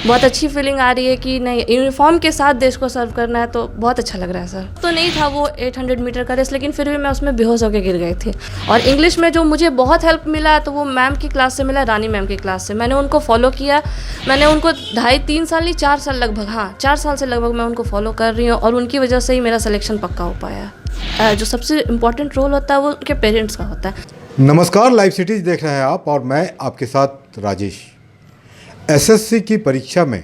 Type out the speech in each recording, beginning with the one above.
बहुत अच्छी फीलिंग आ रही है कि नहीं, यूनिफॉर्म के साथ देश को सर्व करना है, तो बहुत अच्छा लग रहा है सर। तो नहीं था वो 800 मीटर का रेस, लेकिन फिर भी मैं उसमें बेहोश होकर गिर गई थी। और इंग्लिश में जो मुझे बहुत हेल्प मिला तो वो मैम की क्लास से मिला, रानी मैम की क्लास से। मैंने उनको फॉलो किया, मैंने उनको 2.5-3 साल नहीं 4 साल लगभग, हाँ 4 साल से लगभग मैं उनको फॉलो कर रही हूँ, और उनकी वजह से ही मेरा सिलेक्शन पक्का हो पाया। जो सबसे इम्पोर्टेंट रोल होता है वो उनके पेरेंट्स का होता है। नमस्कार, लाइव सिटीज़ देख रहे हैं आप और मैं आपके साथ राजेश। एसएससी की परीक्षा में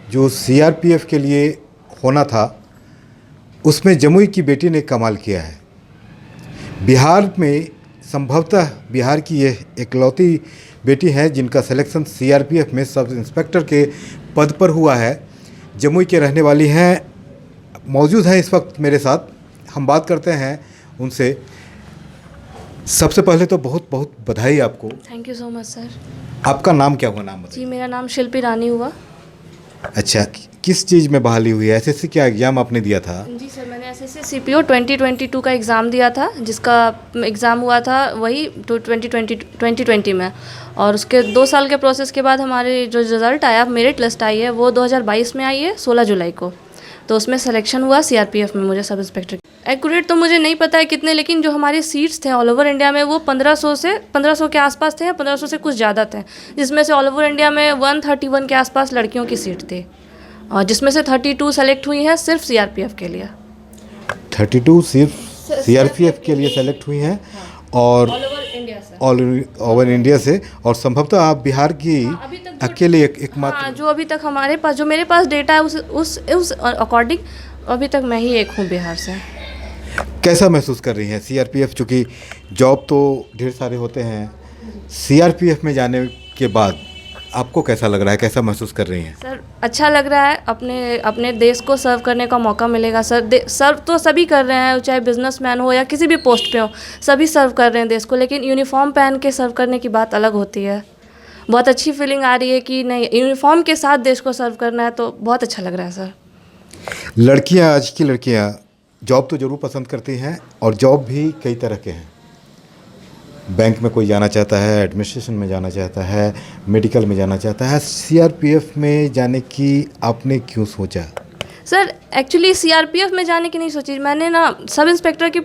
जो सीआरपीएफ के लिए होना था उसमें जमुई की बेटी ने कमाल किया है। बिहार में संभवतः बिहार की यह इकलौती बेटी है जिनका सिलेक्शन सीआरपीएफ में सब इंस्पेक्टर के पद पर हुआ है। जमुई के रहने वाली हैं, मौजूद हैं इस वक्त मेरे साथ। हम बात करते हैं उनसे। सबसे पहले तो बहुत बहुत बधाई आपको। Thank you so much sir. आपका नाम क्या हुआ? नाम बताइए। जी, मेरा नाम शिल्पी रानी हुआ। अच्छा, किस चीज़ में बहाली हुई है? एसएससी क्या एग्ज़ाम आपने दिया था? जी सर, मैंने एसएससी सीपीओ 2022 का एग्ज़ाम दिया था, जिसका एग्ज़ाम हुआ था वही 2020 में। और उसके 2 साल के प्रोसेस के बाद हमारे जो रिज़ल्ट आया, मेरिट लिस्ट आई है, वो 2022 में आई है 16 जुलाई को। तो उसमें सिलेक्शन हुआ सीआरपीएफ में मुझे सब इंस्पेक्टर। एक्यूरेट तो मुझे नहीं पता है कितने, लेकिन जो हमारे सीट्स थे ऑल ओवर इंडिया में वो 1500 के आसपास थे, या 1500 से कुछ ज़्यादा थे, जिसमें से ऑल ओवर इंडिया में 131 के आसपास लड़कियों की सीट थी, और जिसमें से 32 सेलेक्ट हुई हैं सिर्फ सीआरपीएफ के लिए। 32 सिर्फ सीआरपीएफ के लिए सेलेक्ट हुई हैं और ऑल ओवर इंडिया से। और संभवतः आप बिहार की अकेले एकमात्र। हाँ, जो अभी तक हमारे पास, जो मेरे पास डेटा है उस अकॉर्डिंग अभी तक मैं ही एक हूँ बिहार से। कैसा महसूस कर रही हैं? सीआरपीएफ, चूँकि जॉब तो ढेर सारे होते हैं, सीआरपीएफ में जाने के बाद आपको कैसा लग रहा है? कैसा महसूस कर रही हैं? सर अच्छा लग रहा है, अपने देश को सर्व करने का मौका मिलेगा सर। सर्व तो सभी कर रहे हैं, चाहे बिजनेसमैन हो या किसी भी पोस्ट पे हो, सभी सर्व कर रहे हैं देश को, लेकिन यूनिफॉर्म पहन के सर्व करने की बात अलग होती है। बहुत अच्छी फीलिंग आ रही है कि नहीं, यूनिफॉर्म के साथ देश को सर्व करना है, तो बहुत अच्छा लग रहा है सर। लड़कियाँ, आज की लड़कियाँ जॉब तो ज़रूर पसंद करती हैं, और जॉब भी कई तरह के हैं। बैंक में कोई जाना चाहता है, एडमिनिस्ट्रेशन में जाना चाहता है, मेडिकल में जाना चाहता है। सीआरपीएफ में जाने की आपने क्यों सोचा? सर एक्चुअली सीआरपीएफ में जाने की नहीं सोची मैंने ना, सब इंस्पेक्टर की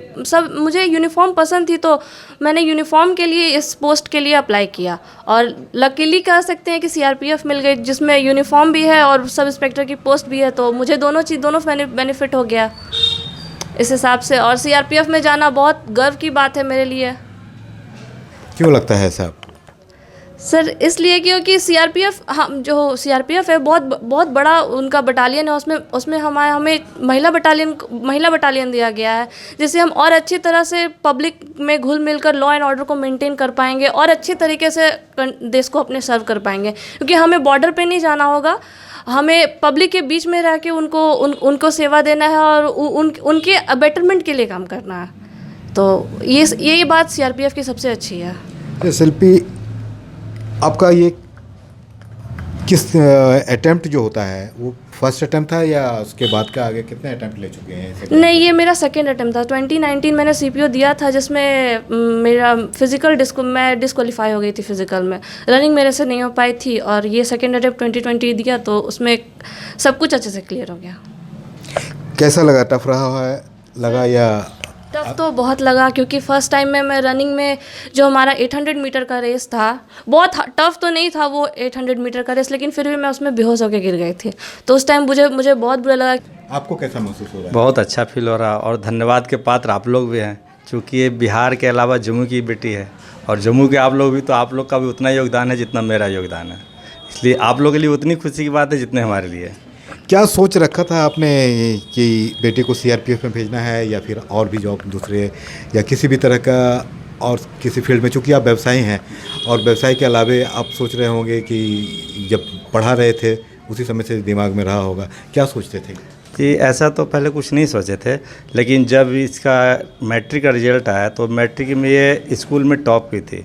मुझे यूनिफॉर्म पसंद थी, तो मैंने यूनिफॉर्म के लिए इस पोस्ट के लिए अप्लाई किया, और लकीली कह सकते हैं कि सीआरपीएफ मिल गई, जिसमें यूनिफॉर्म भी है और सब इंस्पेक्टर की पोस्ट भी है, तो मुझे दोनों बेनिफिट हो गया इस हिसाब से। और सीआरपीएफ में जाना बहुत गर्व की बात है मेरे लिए। क्यों लगता है ऐसा? सर इसलिए क्योंकि सीआरपीएफ, हम जो सीआरपीएफ है बहुत बड़ा उनका बटालियन है, उसमें हमें महिला बटालियन दिया गया है, जिससे हम और अच्छी तरह से पब्लिक में घुल मिलकर लॉ एंड ऑर्डर को मेंटेन कर पाएंगे, और अच्छी तरीके से देश को अपने सर्व कर पाएंगे। क्योंकि हमें बॉर्डर पे नहीं जाना होगा, हमें पब्लिक के बीच में रह के उनको सेवा देना है, और उनके बेटरमेंट के लिए काम करना है। तो ये बात सीआरपीएफ की सबसे अच्छी है। शिल्पी, आपका ये किस अटेम्प्ट जो होता है वो फर्स्ट अटेम्प्ट था, या उसके बाद का आगे कितने अटेम्प्ट ले चुके हैं? नहीं, ये मेरा सेकेंड अटेम्प्ट था। 2019 मैंने सीपीओ दिया था, जिसमें मेरा मैं डिस्क्वालीफाई हो गई थी फिजिकल में, रनिंग मेरे से नहीं हो पाई थी, और ये सेकेंड अटेम्प्ट 2020 दिया, तो उसमें सब कुछ अच्छे से क्लियर हो गया। कैसा लगा? टफ रहा है लगा या? टफ तो बहुत लगा, क्योंकि फर्स्ट टाइम में मैं रनिंग में, जो हमारा 800 मीटर का रेस था, बहुत टफ तो नहीं था वो 800 मीटर का रेस, लेकिन फिर भी मैं उसमें बेहोश होकर गिर गई थी, तो उस टाइम मुझे बहुत बुरा लगा। आपको कैसा महसूस हो रहा है? बहुत अच्छा फील हो रहा है, और धन्यवाद के पात्र आप लोग भी हैं, क्योंकि ये बिहार के अलावा जम्मू की बेटी है, और जम्मू के आप लोग भी, तो आप लोग का भी उतना योगदान है जितना मेरा योगदान है, इसलिए आप लोग के लिए उतनी खुशी की बात है जितने हमारे लिए। क्या सोच रखा था आपने कि बेटे को सीआरपीएफ में भेजना है, या फिर और भी जॉब दूसरे या किसी भी तरह का और किसी फील्ड में? चूँकि आप व्यवसायी हैं, और व्यवसाय के अलावे आप सोच रहे होंगे कि जब पढ़ा रहे थे उसी समय से दिमाग में रहा होगा, क्या सोचते थे? जी, ऐसा तो पहले कुछ नहीं सोचे थे, लेकिन जब इसका मैट्रिक का रिजल्ट आया तो मैट्रिक में ये स्कूल में टॉप की थी,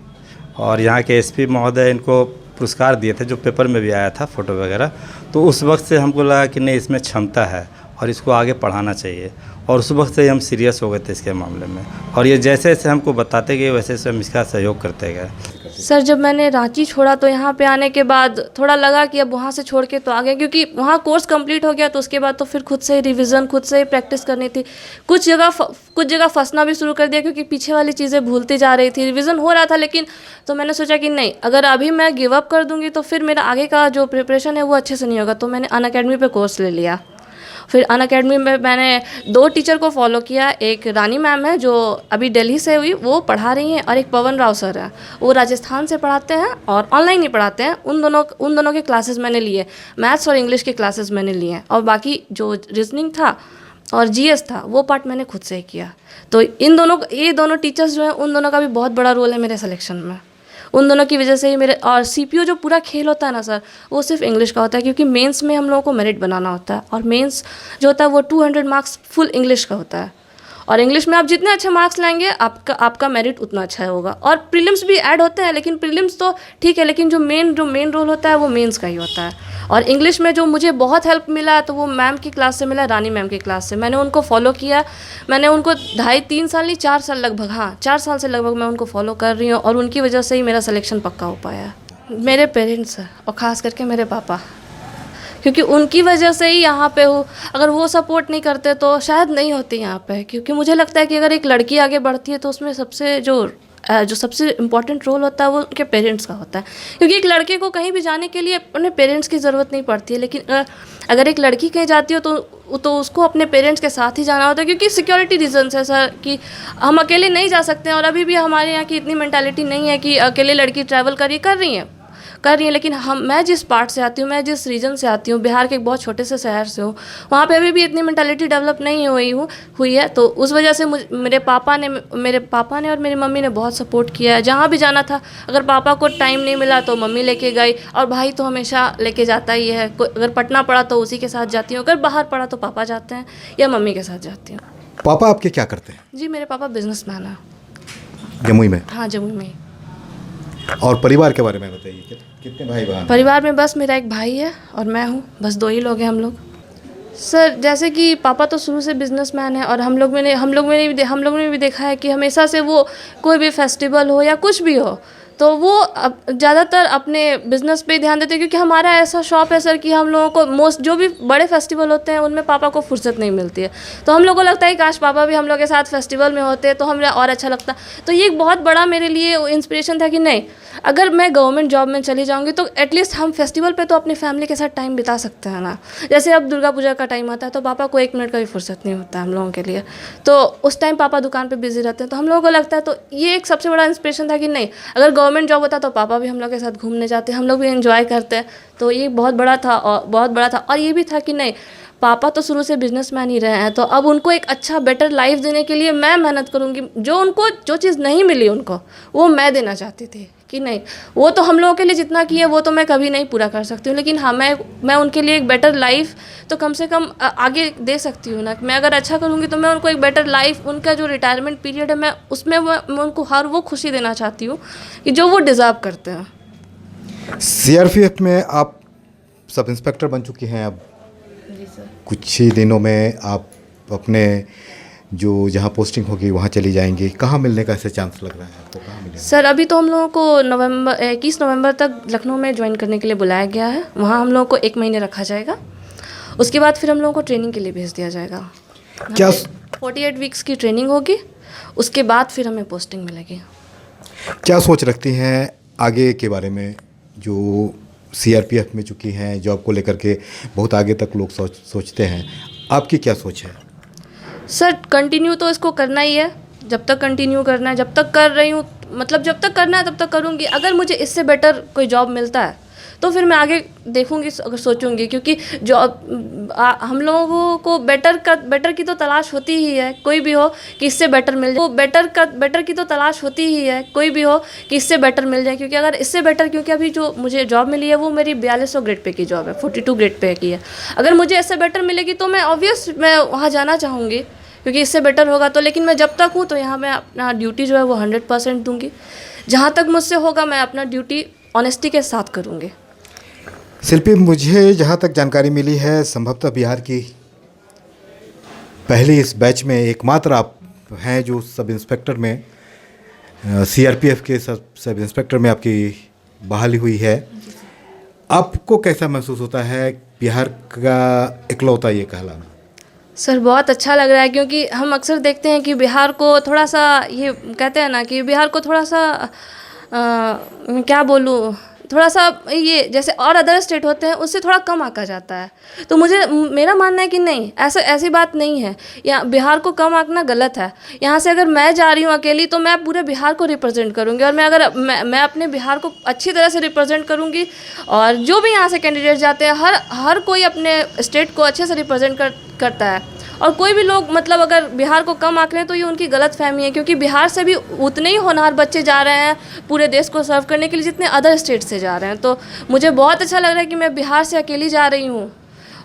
और यहाँ के एसपी महोदय इनको पुरस्कार दिए थे, जो पेपर में भी आया था फोटो वगैरह। तो उस वक्त से हमको लगा कि नहीं, इसमें क्षमता है और इसको आगे पढ़ाना चाहिए, और उस वक्त से हम सीरियस हो गए थे इसके मामले में, और ये जैसे जैसे हमको बताते गए वैसे वैसे हम इसका सहयोग करते गए। से? सर जब मैंने रांची छोड़ा तो यहाँ पे आने के बाद थोड़ा लगा कि अब वहाँ से छोड़ के तो आ गया, क्योंकि वहाँ कोर्स कंप्लीट हो गया तो उसके बाद तो फिर खुद से रिवीजन, खुद से प्रैक्टिस करनी थी। कुछ जगह फंसना भी शुरू कर दिया, क्योंकि पीछे वाली चीज़ें भूलती जा रही थी। रिवीजन हो रहा था लेकिन, तो मैंने सोचा कि नहीं, अगर अभी मैं गिव अप कर दूँगी तो फिर मेरा आगे का जो प्रिपरेशन है वो अच्छे से नहीं होगा। तो मैंने अनअकैडमी पे कोर्स ले लिया। फिर अनअकैडमी में मैंने 2 टीचर को फॉलो किया। एक रानी मैम है जो अभी दिल्ली से हुई, वो पढ़ा रही हैं, और एक पवन राव सर है, वो राजस्थान से पढ़ाते हैं और ऑनलाइन ही पढ़ाते हैं। उन दोनों के क्लासेस मैंने लिए। मैथ्स और इंग्लिश के क्लासेस मैंने लिए हैं, और बाकी जो रीजनिंग था और जीएस था वो पार्ट मैंने खुद से ही किया। तो ये दोनों टीचर्स जो हैं, उन दोनों का भी बहुत बड़ा रोल है मेरे सिलेक्शन में। उन दोनों की वजह से ही मेरे, और सीपीओ जो पूरा खेल होता है ना सर, वो सिर्फ इंग्लिश का होता है, क्योंकि मेंस में हम लोगों को मेरिट बनाना होता है, और मेंस जो होता है वो 200 मार्क्स फुल इंग्लिश का होता है। और इंग्लिश में आप जितने अच्छे मार्क्स लाएंगे आपका मेरिट उतना अच्छा होगा। और प्रीलिम्स भी ऐड होते हैं, लेकिन प्रीलिम्स तो ठीक है, लेकिन जो मेन रोल होता है वो मेंस का ही होता है। और इंग्लिश में जो मुझे बहुत हेल्प मिला तो वो मैम की क्लास से मिला, रानी मैम की क्लास से। मैंने उनको फॉलो किया। मैंने उनको 2.5-3 साल नहीं, 4 साल लगभग, हाँ 4 साल से लगभग मैं उनको फॉलो कर रही हूँ, और उनकी वजह से ही मेरा सिलेक्शन पक्का हो पाया। मेरे पेरेंट्स हैं, और ख़ास करके मेरे पापा, क्योंकि उनकी वजह से ही यहाँ पे हूँ। अगर वो सपोर्ट नहीं करते तो शायद नहीं होती यहाँ पे, क्योंकि मुझे लगता है कि अगर एक लड़की आगे बढ़ती है तो उसमें सबसे इम्पॉर्टेंट रोल होता है वो उनके पेरेंट्स का होता है। क्योंकि एक लड़के को कहीं भी जाने के लिए अपने पेरेंट्स की ज़रूरत नहीं पड़ती है, लेकिन अगर एक लड़की कहीं जाती हो तो उसको अपने पेरेंट्स के साथ ही जाना होता है, क्योंकि सिक्योरिटी रीजंस है सर, कि हम अकेले नहीं जा सकते हैं। और अभी भी हमारे यहाँ की इतनी मेंटालिटी नहीं है कि अकेले लड़की ट्रैवल कर रही हैं, लेकिन मैं जिस पार्ट से आती हूँ, मैं जिस रीजन से आती हूँ, बिहार के एक बहुत छोटे से शहर से हूँ, वहाँ पे अभी भी इतनी मेंटालिटी डेवलप नहीं हुई है। तो उस वजह से मेरे पापा ने और मेरी मम्मी ने बहुत सपोर्ट किया है। जहाँ भी जाना था, अगर पापा को टाइम नहीं मिला तो मम्मी लेके गई, और भाई तो हमेशा लेके जाता ही है। अगर पटना पड़ा तो उसी के साथ जाती हूँ, अगर बाहर पड़ा तो पापा जाते हैं या मम्मी के साथ जाती हूँ। पापा आपके क्या करते हैं? जी मेरे पापा बिजनेसमैन हैं। जमुई में? हाँ जमुई में। और परिवार के बारे में बताइए, कितने भाई बहन? परिवार में बस मेरा एक भाई है और मैं हूँ, बस 2 ही लोग हैं हम लोग। सर जैसे कि पापा तो शुरू से बिजनेसमैन है, और हम लोग ने भी देखा है कि हमेशा से वो कोई भी फेस्टिवल हो या कुछ भी हो तो वो ज़्यादातर अपने बिज़नेस पे ही ध्यान देते हैं। क्योंकि हमारा ऐसा शॉप है सर कि हम लोगों को जो भी बड़े फेस्टिवल होते हैं उनमें पापा को फुर्सत नहीं मिलती है। तो हम लोगों को लगता है काश पापा भी हम लोग के साथ फेस्टिवल में होते तो हमें और अच्छा लगता। तो ये एक बहुत बड़ा मेरे लिए इंस्पिरेशन था कि नहीं, अगर मैं गवर्नमेंट जॉब में चली जाऊँगी तो एटलीस्ट हम फेस्टिवल पे तो अपनी फैमिली के साथ टाइम बिता सकते हैं ना। जैसे अब दुर्गा पूजा का टाइम आता है तो पापा को 1 मिनट का भी फुर्सत नहीं होता हम लोगों के लिए, तो उस टाइम पापा दुकान पे बिजी रहते हैं। तो हम लोगों को लगता है, तो ये एक सबसे बड़ा इंस्पिरेशन था कि नहीं, अगर गवर्नमेंट जॉब होता तो पापा भी हम लोग के साथ घूमने जाते, हम लोग भी एंजॉय करते। तो ये बहुत बड़ा था और ये भी था कि नहीं, पापा तो शुरू से बिजनेसमैन ही रहे हैं, तो अब उनको एक अच्छा बेटर लाइफ देने के लिए मैं मेहनत करूँगी। जो चीज़ नहीं मिली उनको वो मैं देना चाहती थी कि नहीं, वो तो हम लोगों के लिए जितना किया वो तो मैं कभी नहीं पूरा कर सकती हूँ, लेकिन हाँ मैं उनके लिए एक बेटर लाइफ तो कम से कम आगे दे सकती हूँ ना। मैं अगर अच्छा करूँगी तो मैं उनको एक बेटर लाइफ, उनका जो रिटायरमेंट पीरियड है मैं उसमें मैं उनको हर वो खुशी देना चाहती हूँ कि जो वो डिज़र्व करते हैं। सीआरपीएफ में आप सब इंस्पेक्टर बन चुकी हैं अब। जी सर। कुछ ही दिनों में आप अपने जहाँ पोस्टिंग होगी वहाँ चली जाएंगी। कहाँ मिलने का ऐसे चांस लग रहा है आपको, कहाँ मिलेगा? सर अभी तो हम लोगों को 21 नवंबर तक लखनऊ में ज्वाइन करने के लिए बुलाया गया है। वहाँ हम लोगों को 1 महीने रखा जाएगा, उसके बाद फिर हम लोगों को ट्रेनिंग के लिए भेज दिया जाएगा। क्या 48 वीक्स की ट्रेनिंग होगी, उसके बाद फिर हमें पोस्टिंग मिलेगी। क्या सोच रखती हैं आगे के बारे में? जो सीआरपीएफ में चुकी हैं, जॉब को लेकर के बहुत आगे तक लोग सोचते हैं, आपकी क्या सोच है? सर कंटिन्यू तो इसको करना ही है, जब तक कंटिन्यू करना है, जब तक कर रही हूँ, मतलब जब तक करना है तब तक करूँगी। अगर मुझे इससे बेटर कोई जॉब मिलता है तो फिर मैं आगे देखूँगी, अगर सोचूंगी, क्योंकि जॉब हम लोगों को बेटर की तो तलाश होती ही है, कोई भी हो कि इससे बेटर मिल जाए। वो बेटर की तो तलाश होती ही है, कोई भी हो कि इससे बेटर मिल जाए। क्योंकि अगर इससे बेटर, क्योंकि अभी जो मुझे जॉब मिली है वो मेरी 4200 ग्रेड पे की जॉब है, 42 ग्रेड पे की है। अगर मुझे इससे बेटर मिलेगी तो मैं मैं वहाँ जाना चाहूँगी, क्योंकि इससे बेटर होगा तो। लेकिन मैं जब तक हूँ तो यहाँ मैं अपना ड्यूटी जो है वो 100% दूँगी। जहाँ तक मुझसे होगा मैं अपना ड्यूटी ऑनेस्टी के साथ करूँगी। शिल्पी, मुझे जहाँ तक जानकारी मिली है संभवतः बिहार की पहली इस बैच में एकमात्र आप हैं जो सब इंस्पेक्टर में सीआरपीएफ के सब इंस्पेक्टर में आपकी बहाली हुई है। आपको कैसा महसूस होता है बिहार का इकलौता ये कहलाना? सर बहुत अच्छा लग रहा है, क्योंकि हम अक्सर देखते हैं कि बिहार को थोड़ा सा, ये कहते हैं ना कि बिहार को थोड़ा सा क्या बोलूँ, थोड़ा सा ये जैसे और अदर स्टेट होते हैं उससे थोड़ा कम आंका जाता है। तो मेरा मानना है कि नहीं, ऐसी बात नहीं है। यहाँ बिहार को कम आंकना गलत है। यहाँ से अगर मैं जा रही हूँ अकेली तो मैं पूरे बिहार को रिप्रेजेंट करूँगी, और मैं अपने बिहार को अच्छी तरह से रिप्रेजेंट करूँगी। और जो भी यहाँ से कैंडिडेट जाते हैं, हर कोई अपने स्टेट को अच्छे से रिप्रेजेंट करता है। और कोई भी लोग मतलब अगर बिहार को कम आंक रहे हैं तो ये उनकी गलत फहमी है, क्योंकि बिहार से भी उतने ही होनहार बच्चे जा रहे हैं पूरे देश को सर्व करने के लिए जितने अदर स्टेट से जा रहे हैं। तो मुझे बहुत अच्छा लग रहा है कि मैं बिहार से अकेली जा रही हूँ,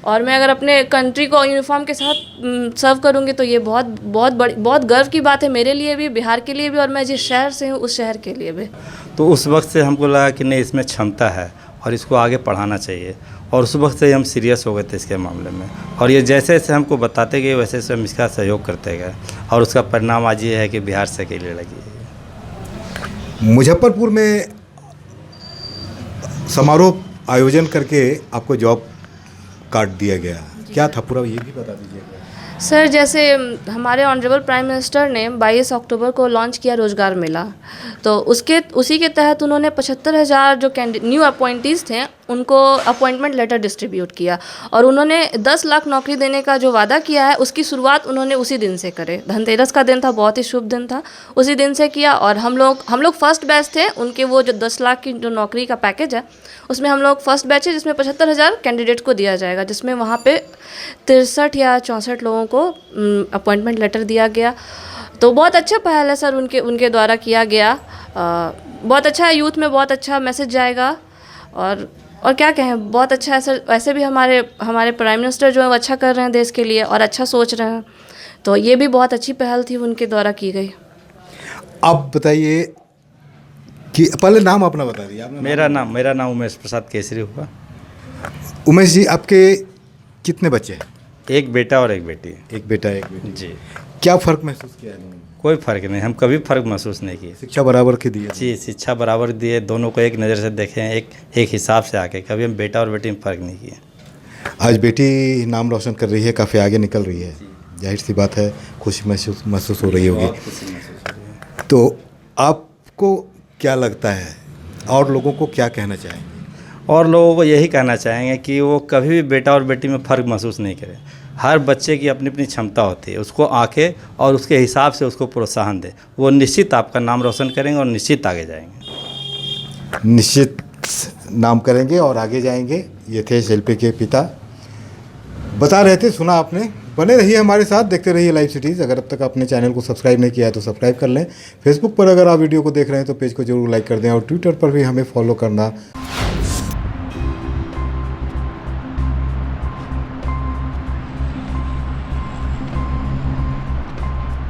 और मैं अगर अपने कंट्री को यूनिफॉर्म के साथ सर्व करूँगी तो ये बहुत गर्व की बात है मेरे लिए भी, बिहार के लिए भी, और मैं जिस शहर से हूँ उस शहर के लिए भी। तो उस वक्त से हमको लगा कि नहीं, इसमें क्षमता है और इसको आगे बढ़ाना चाहिए, और उस वक्त से हम सीरियस हो गए थे इसके मामले में। और ये जैसे जैसे हमको बताते गए वैसे वैसे हम इसका सहयोग करते गए, और उसका परिणाम आज ये है कि बिहार से अकेले लगी है। मुजफ्फरपुर में समारोह आयोजन करके आपको जॉब कार्ड दिया गया, क्या था पूरा ये भी बता दीजिएगा। सर जैसे हमारे ऑनरेबल प्राइम मिनिस्टर ने 22 अक्टूबर को लॉन्च किया रोज़गार मेला, तो उसी के तहत उन्होंने 75,000 जो न्यू अपॉइंटीज़ थे उनको अपॉइंटमेंट लेटर डिस्ट्रीब्यूट किया, और उन्होंने 10 लाख नौकरी देने का जो वादा किया है उसकी शुरुआत उन्होंने उसी दिन से करे। धनतेरस का दिन था, बहुत ही शुभ दिन था, उसी दिन से किया। और हम लोग फर्स्ट बैच थे उनके, वो जो 10 लाख की जो नौकरी का पैकेज है उसमें हम लोग फर्स्ट बैच है, जिसमें 75,000 कैंडिडेट को दिया जाएगा, जिसमें वहाँ पे 63 या 64 लोगों को अपॉइंटमेंट लेटर दिया गया। तो बहुत अच्छा पहल है सर उनके द्वारा किया गया। बहुत अच्छा है, यूथ में बहुत अच्छा मैसेज जाएगा। और क्या कहें, बहुत अच्छा है सर। वैसे भी हमारे प्राइम मिनिस्टर जो है वो अच्छा कर रहे हैं देश के लिए और अच्छा सोच रहे हैं, तो ये भी बहुत अच्छी पहल थी उनके द्वारा की गई। आप बताइए कि पहले नाम अपना बता दीजिए। मेरा नाम उमेश प्रसाद केसरी हुआ। उमेश जी, आपके कितने बच्चे हैं? एक बेटा और एक बेटी। एक बेटा एक बेटी। जी। क्या फ़र्क महसूस किया है? कोई फ़र्क नहीं, हम कभी फ़र्क महसूस नहीं किए। शिक्षा बराबर की दी है? जी, शिक्षा बराबर दिए, दोनों को एक नज़र से देखें, एक हिसाब से आके, कभी हम बेटा और बेटी में फ़र्क नहीं किए। आज बेटी नाम रोशन कर रही है, काफ़ी आगे निकल रही है, जाहिर सी बात है खुशी महसूस हो रही होगी। तो आपको क्या लगता है, और लोगों को क्या कहना चाहेंगे? और लोगों को यही कहना चाहेंगे कि वो कभी भी बेटा और बेटी में फ़र्क महसूस नहीं करें। हर बच्चे की अपनी अपनी क्षमता होती है, उसको आंके और उसके हिसाब से उसको प्रोत्साहन दे, वो निश्चित आपका नाम रोशन करेंगे और निश्चित आगे जाएंगे। निश्चित नाम करेंगे और आगे जाएंगे। ये थे शिल्पी के पिता, बता रहे थे, सुना आपने। बने रहिए हमारे साथ, देखते रहिए लाइव सिटीज़। अगर अब तक आपने चैनल को सब्सक्राइब नहीं किया है तो सब्सक्राइब कर लें। फेसबुक पर अगर आप वीडियो को देख रहे हैं तो पेज को जरूर लाइक कर दें, और ट्विटर पर भी हमें फॉलो करना